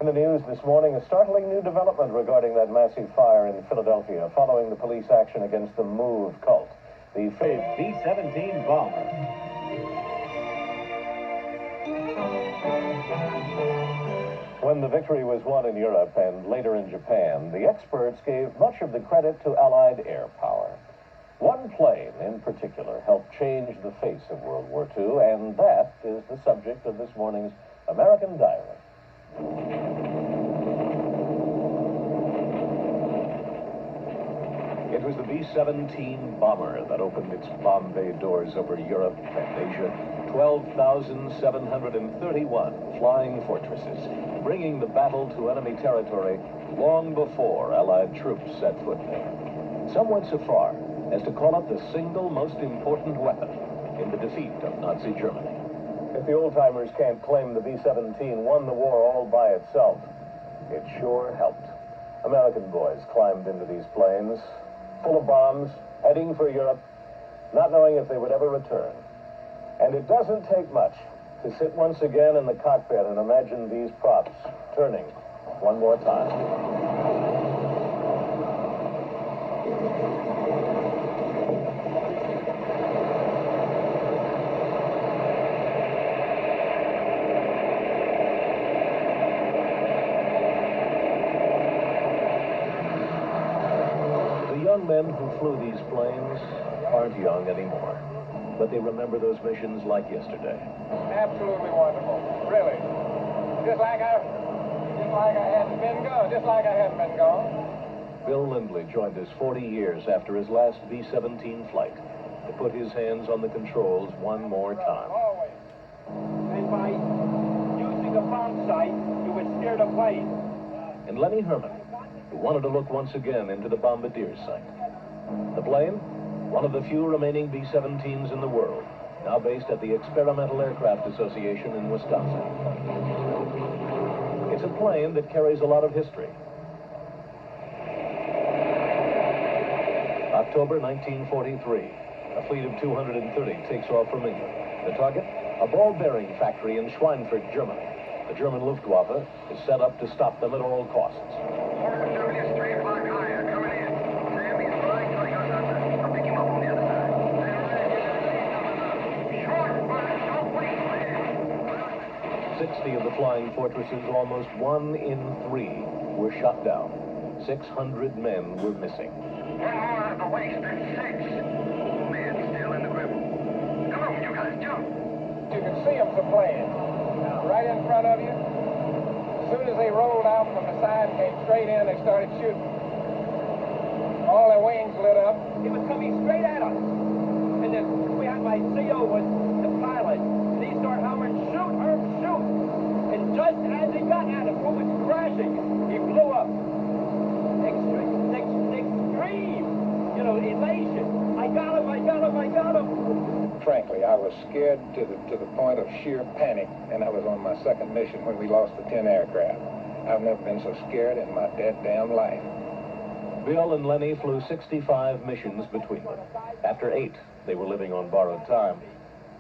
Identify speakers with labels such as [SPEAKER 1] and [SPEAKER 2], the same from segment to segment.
[SPEAKER 1] In the news this morning, a startling new development regarding that massive fire in Philadelphia following the police action against the Move cult. The
[SPEAKER 2] B-17 bomber.
[SPEAKER 1] When the victory was won in Europe and later in Japan, the experts gave much of the credit to Allied air power. One plane in particular helped change the face of World War II, and that is the subject of this morning's American Diary. It was the B-17 bomber that opened its bomb bay doors over Europe and Asia. 12,731 flying fortresses, bringing the battle to enemy territory long before Allied troops set foot there. Some went so far as to call it the single most important weapon in the defeat of Nazi Germany. If the old-timers can't claim the B-17 won the war all by itself, it sure helped. American boys climbed into these planes, full of bombs, heading for Europe, not knowing if they would ever return. And it doesn't take much to sit once again in the cockpit and imagine these props turning one more time. The young men who flew these planes aren't young anymore, but they remember those missions like yesterday.
[SPEAKER 3] Absolutely wonderful, really. Just like I hadn't been gone.
[SPEAKER 1] Bill Lindley joined us 40 years after his last B-17 flight to put his hands on the controls one more time.
[SPEAKER 3] Always.
[SPEAKER 2] And by using a bomb sight, you would steer the plane.
[SPEAKER 1] And Lenny Herman, who wanted to look once again into the Bombardier sight. The plane, one of the few remaining B-17s in the world, now based at the Experimental Aircraft Association in Wisconsin. It's a plane that carries a lot of history. October 1943, a fleet of 230 takes off from England. The target, a ball bearing factory in Schweinfurt, Germany. The German Luftwaffe is set up to stop them at all costs. Of the flying fortresses, almost 1 in 3 were shot down. 600 men were missing.
[SPEAKER 3] One more at the waist and 6. Man still in the grip. Come on, you guys, jump. You can see them flying right in front of you. As soon as they rolled out from the side and came straight in, they started shooting. All their wings lit up.
[SPEAKER 2] It was coming straight at us. And then we had my CO was the pilot. And he started hammering, shoot, Herb, shoot. And just as he got at it, what was crashing, he blew up. Extreme, elation. I got him.
[SPEAKER 4] Frankly, I was scared to the point of sheer panic, and I was on my second mission when we lost the 10 aircraft. I've never been so scared in my damn life.
[SPEAKER 1] Bill and Lenny flew 65 missions between them. After 8, they were living on borrowed time.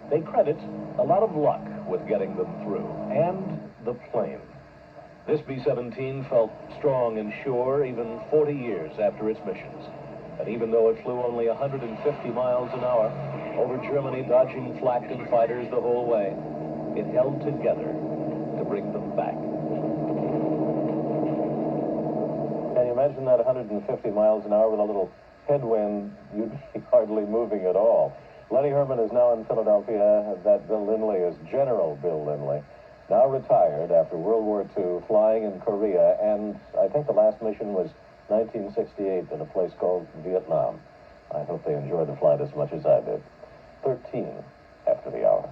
[SPEAKER 1] They credit a lot of luck with getting them through, and the plane. This B-17 felt strong and sure even 40 years after its missions. And even though it flew only 150 miles an hour over Germany, dodging flak and fighters the whole way, it held together to bring them back. Can you imagine that 150 miles an hour with a little headwind? You'd be hardly moving at all. Lenny Herman is now in Philadelphia. That Bill Lindley is General Bill Lindley, now retired after World War II, flying in Korea, and I think the last mission was 1968 in a place called Vietnam. I hope they enjoyed the flight as much as I did. 13 after the hour.